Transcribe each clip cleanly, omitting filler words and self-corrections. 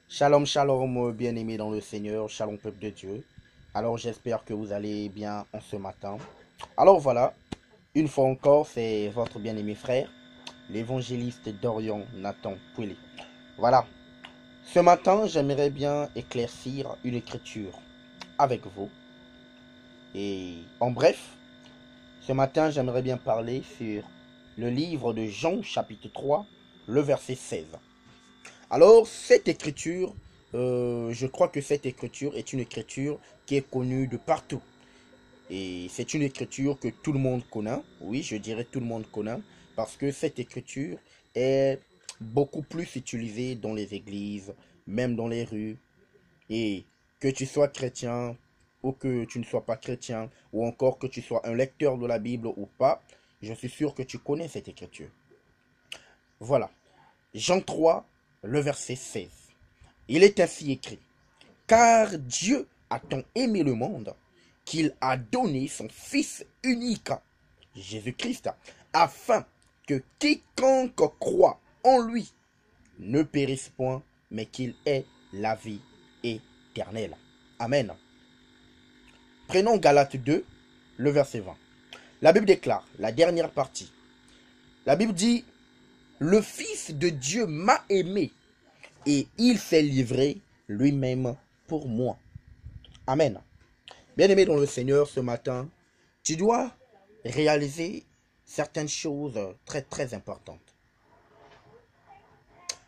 Shalom, shalom, bien-aimés dans le Seigneur, shalom, peuple de Dieu. Alors, j'espère que vous allez bien en ce matin. Alors, voilà, une fois encore, c'est votre bien-aimé frère, l'évangéliste Dorian Nathan Pouilly. Voilà, ce matin, j'aimerais bien éclaircir une écriture avec vous. Et en bref, ce matin, j'aimerais bien parler sur le livre de Jean, chapitre 3, le verset 16. Alors, cette écriture, je crois que cette écriture est une écriture qui est connue de partout. Et c'est une écriture que tout le monde connaît. Oui, je dirais tout le monde connaît. Parce que cette écriture est beaucoup plus utilisée dans les églises, même dans les rues. Et que tu sois chrétien ou que tu ne sois pas chrétien, ou encore que tu sois un lecteur de la Bible ou pas, je suis sûr que tu connais cette écriture. Voilà. Jean 3, le verset 16. Il est ainsi écrit, car Dieu a tant aimé le monde qu'il a donné son Fils unique, Jésus-Christ, afin que quiconque croit en lui ne périsse point, mais qu'il ait la vie éternelle. Amen. Prenons Galates 2, le verset 20. La Bible déclare, la dernière partie, la Bible dit, le Fils de Dieu m'a aimé et il s'est livré lui-même pour moi. Amen. Bien-aimé dans le Seigneur, ce matin, tu dois réaliser certaines choses très très importantes.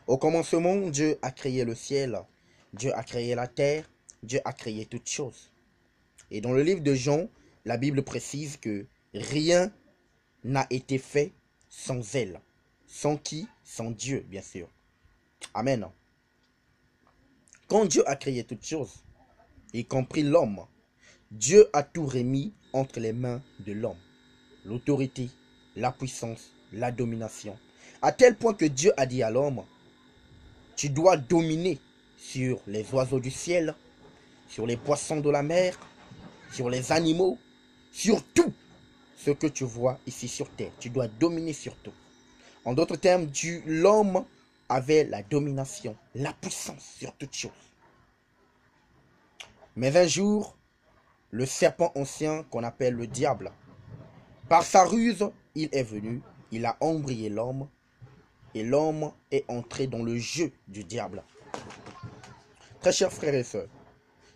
Au commencement, Dieu a créé le ciel, Dieu a créé la terre, Dieu a créé toutes choses. Et dans le livre de Jean, la Bible précise que rien n'a été fait sans elle. Sans qui? Sans Dieu, bien sûr. Amen. Quand Dieu a créé toutes choses, y compris l'homme, Dieu a tout remis entre les mains de l'homme. L'autorité, la puissance, la domination. À tel point que Dieu a dit à l'homme, tu dois dominer sur les oiseaux du ciel, sur les poissons de la mer, sur les animaux, sur tout ce que tu vois ici sur terre. Tu dois dominer sur tout. En d'autres termes, l'homme avait la domination, la puissance sur toutes choses. Mais un jour, le serpent ancien qu'on appelle le diable, par sa ruse, il est venu, il a embrayé l'homme, et l'homme est entré dans le jeu du diable. Très chers frères et sœurs,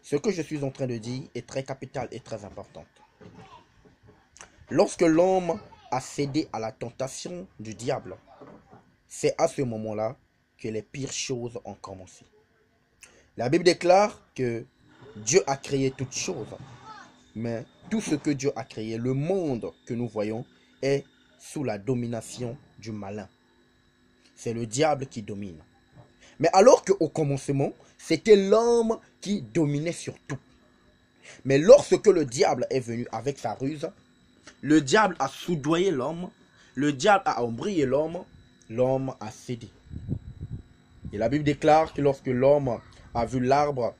ce que je suis en train de dire est très capital et très important. Lorsque l'homme a cédé à la tentation du diable, c'est à ce moment-là que les pires choses ont commencé. La Bible déclare que Dieu a créé toutes choses, mais tout ce que Dieu a créé, le monde que nous voyons, est sous la domination du malin. C'est le diable qui domine. Mais alors qu'au commencement, c'était l'homme qui dominait sur tout. Mais lorsque le diable est venu avec sa ruse, le diable a soudoyé l'homme, le diable a embrayé l'homme, l'homme a cédé. Et la Bible déclare que lorsque l'homme a vu l'arbre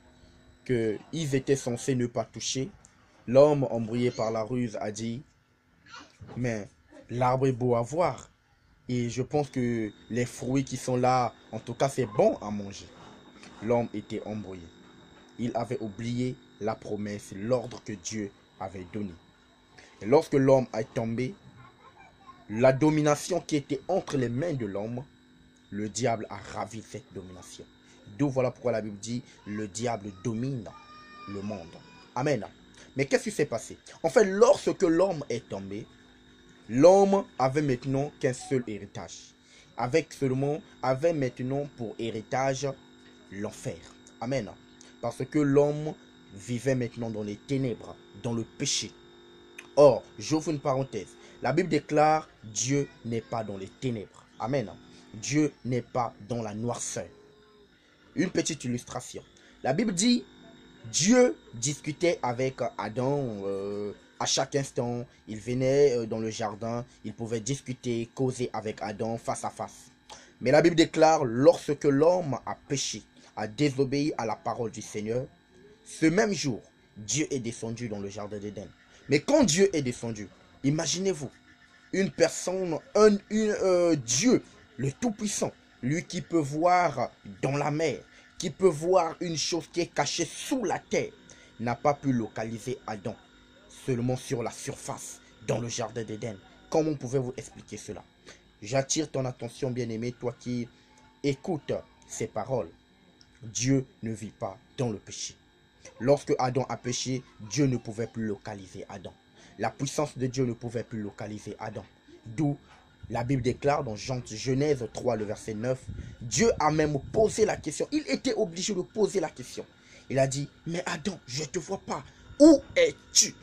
qu'ils étaient censés ne pas toucher, l'homme embrayé par la ruse a dit, mais l'arbre est beau à voir. Et je pense que les fruits qui sont là, en tout cas, c'est bon à manger. L'homme était embrouillé. Il avait oublié la promesse, l'ordre que Dieu avait donné. Et lorsque l'homme est tombé, la domination qui était entre les mains de l'homme, le diable a ravi cette domination. D'où voilà pourquoi la Bible dit, le diable domine le monde. Amen. Mais qu'est-ce qui s'est passé? En fait, lorsque l'homme est tombé, l'homme avait maintenant qu'un seul héritage. Avait maintenant pour héritage l'enfer. Amen. Parce que l'homme vivait maintenant dans les ténèbres, dans le péché. Or, j'ouvre une parenthèse. La Bible déclare, Dieu n'est pas dans les ténèbres. Amen. Dieu n'est pas dans la noirceur. Une petite illustration. La Bible dit, Dieu discutait avec Adam à chaque instant. Il venait dans le jardin, il pouvait discuter, causer avec Adam face à face. Mais la Bible déclare, lorsque l'homme a péché, a désobéi à la parole du Seigneur, ce même jour, Dieu est descendu dans le jardin d'Éden. Mais quand Dieu est descendu, imaginez-vous, une personne, Dieu, le Tout-Puissant, lui qui peut voir dans la mer, qui peut voir une chose qui est cachée sous la terre, n'a pas pu localiser Adam, seulement sur la surface, dans le jardin d'Éden. Comment pouvez-vous expliquer cela? J'attire ton attention, bien-aimé, toi qui écoutes ces paroles. Dieu ne vit pas dans le péché. Lorsque Adam a péché, Dieu ne pouvait plus localiser Adam. La puissance de Dieu ne pouvait plus localiser Adam. D'où la Bible déclare dans Genèse 3, le verset 9, Dieu a même posé la question. Il était obligé de poser la question. Il a dit, mais Adam, je ne te vois pas. Où es-tu?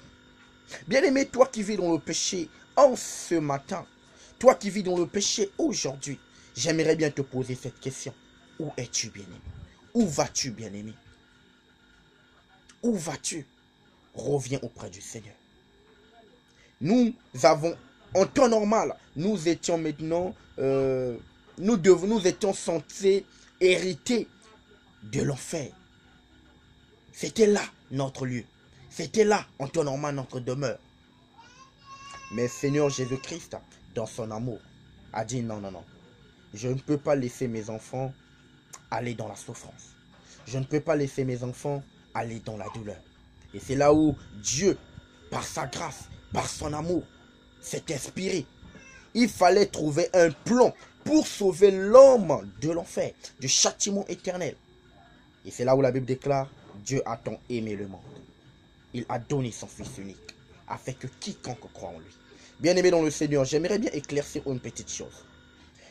Bien-aimé, toi qui vis dans le péché en ce matin, toi qui vis dans le péché aujourd'hui, j'aimerais bien te poser cette question. Où es-tu, bien-aimé? Où vas-tu, bien-aimé? Où vas-tu? Reviens auprès du Seigneur. Nous avons, en temps normal, nous étions maintenant, nous étions censés hériter de l'enfer. C'était là notre lieu. C'était là, en temps normal, notre demeure. Mais Seigneur Jésus-Christ, dans son amour, a dit non, non, non. Je ne peux pas laisser mes enfants aller dans la souffrance. Je ne peux pas laisser mes enfants aller dans la douleur. Et c'est là où Dieu, par sa grâce, par son amour, s'est inspiré. Il fallait trouver un plan pour sauver l'homme de l'enfer, du châtiment éternel. Et c'est là où la Bible déclare, Dieu a tant aimé le monde. Il a donné son Fils unique, afin que quiconque croit en lui. Bien-aimé dans le Seigneur, j'aimerais bien éclaircir une petite chose.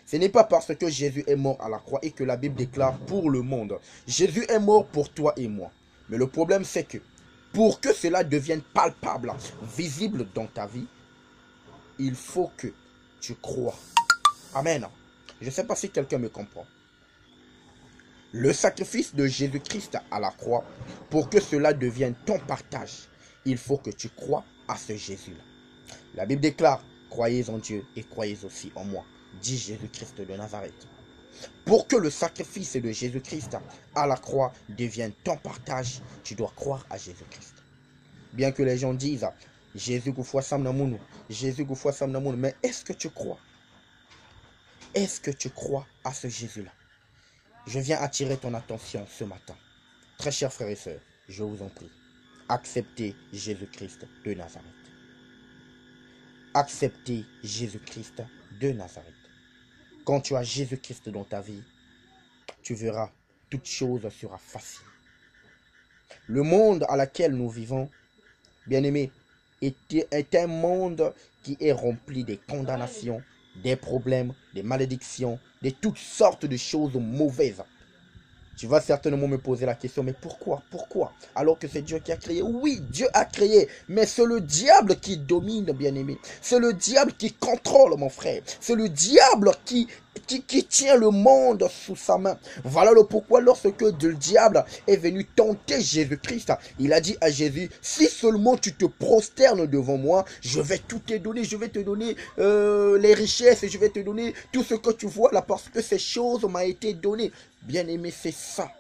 Ce n'est pas parce que Jésus est mort à la croix et que la Bible déclare pour le monde. Jésus est mort pour toi et moi. Mais le problème, c'est que pour que cela devienne palpable, visible dans ta vie, il faut que tu crois. Amen. Je ne sais pas si quelqu'un me comprend. Le sacrifice de Jésus-Christ à la croix, pour que cela devienne ton partage, il faut que tu crois à ce Jésus-là. La Bible déclare, croyez en Dieu et croyez aussi en moi, dit Jésus-Christ de Nazareth. Pour que le sacrifice de Jésus-Christ à la croix devienne ton partage, tu dois croire à Jésus-Christ. Bien que les gens disent, Jésus gouffre Sam Namoun, Jésus gouffre Sam Namoun, mais est-ce que tu crois? Est-ce que tu crois à ce Jésus-là? Je viens attirer ton attention ce matin. Très chers frères et sœurs, je vous en prie, acceptez Jésus-Christ de Nazareth. Acceptez Jésus-Christ de Nazareth. Quand tu as Jésus-Christ dans ta vie, tu verras, toute chose sera facile. Le monde à laquelle nous vivons, bien-aimés, est un monde qui est rempli des condamnations, des problèmes, des malédictions, de toutes sortes de choses mauvaises. Tu vas certainement me poser la question, mais pourquoi? Pourquoi? Alors que c'est Dieu qui a créé. Oui, Dieu a créé, mais c'est le diable qui domine, bien-aimé. C'est le diable qui contrôle, mon frère. C'est le diable qui tient le monde sous sa main. Voilà le pourquoi lorsque le diable est venu tenter Jésus-Christ, il a dit à Jésus, si seulement tu te prosternes devant moi, je vais tout te donner. Je vais te donner les richesses et je vais te donner tout ce que tu vois là parce que ces choses m'ont été données. Bien-aimé, c'est ça.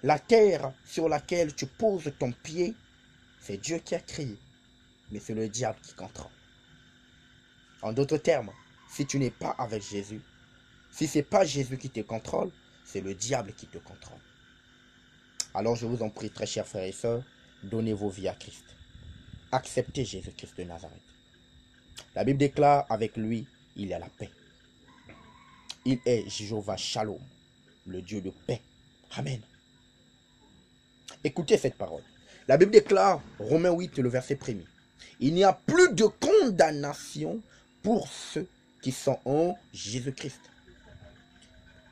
La terre sur laquelle tu poses ton pied, c'est Dieu qui a créé, mais c'est le diable qui contrôle. En d'autres termes, si tu n'es pas avec Jésus, si ce n'est pas Jésus qui te contrôle, c'est le diable qui te contrôle. Alors je vous en prie, très chers frères et sœurs, donnez vos vies à Christ. Acceptez Jésus-Christ de Nazareth. La Bible déclare, avec lui, il y a la paix. Il est Jéhovah Shalom, le Dieu de paix. Amen. Écoutez cette parole. La Bible déclare, Romains 8, le verset 1er. Il n'y a plus de condamnation pour ceux qui sont en Jésus-Christ.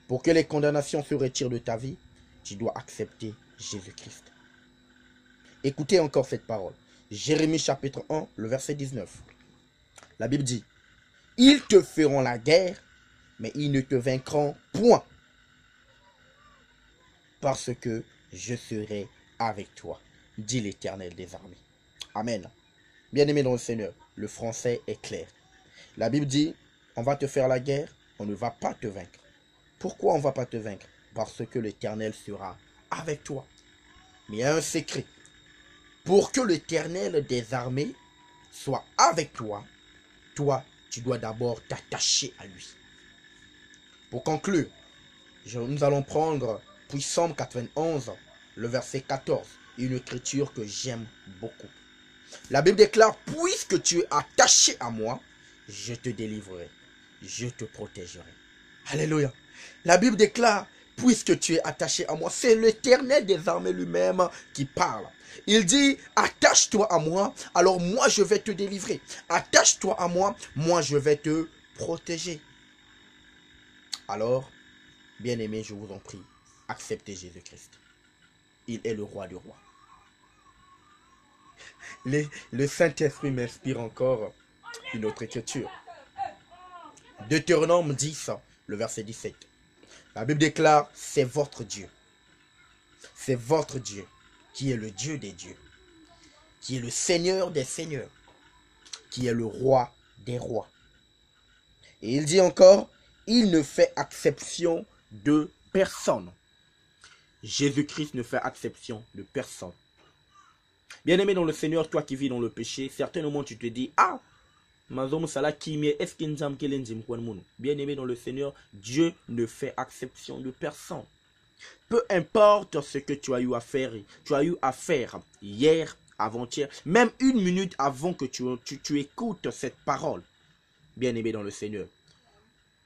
Pour que les condamnations se retirent de ta vie, tu dois accepter Jésus-Christ. Écoutez encore cette parole. Jérémie chapitre 1, le verset 19. La Bible dit, ils te feront la guerre, mais ils ne te vaincront point. Parce que je serai avec toi, dit l'Éternel des armées. Amen. Bien-aimé dans le Seigneur, le français est clair. La Bible dit, on va te faire la guerre, on ne va pas te vaincre. Pourquoi on ne va pas te vaincre? Parce que l'Éternel sera avec toi. Mais il y a un secret. Pour que l'Éternel des armées soit avec toi, toi, tu dois d'abord t'attacher à lui. Pour conclure, Nous allons prendre Psalm 91, le verset 14, une écriture que j'aime beaucoup. La Bible déclare, puisque tu es attaché à moi, je te délivrerai, je te protégerai. Alléluia. La Bible déclare, puisque tu es attaché à moi, c'est l'Éternel des armées lui-même qui parle. Il dit, attache-toi à moi, alors moi je vais te délivrer. Attache-toi à moi, moi je vais te protéger. Alors, bien-aimés, je vous en prie, acceptez Jésus-Christ. Il est le roi du roi. Le Saint-Esprit m'inspire encore une autre écriture. Deutéronome 10, le verset 17. La Bible déclare, c'est votre Dieu. C'est votre Dieu qui est le Dieu des dieux, qui est le Seigneur des seigneurs, qui est le roi des rois. Et il dit encore, il ne fait exception de personne. Jésus-Christ ne fait exception de personne. Bien-aimé dans le Seigneur, toi qui vis dans le péché, certainement tu te dis, ah, bien-aimé dans le Seigneur, Dieu ne fait exception de personne. Peu importe ce que tu as eu à faire hier, avant-hier, même une minute avant que tu écoutes cette parole, bien-aimé dans le Seigneur,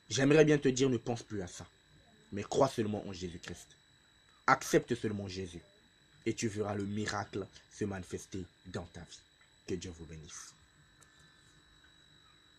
j'aimerais bien te dire, ne pense plus à ça, mais crois seulement en Jésus-Christ. Accepte seulement Jésus et tu verras le miracle se manifester dans ta vie. Que Dieu vous bénisse.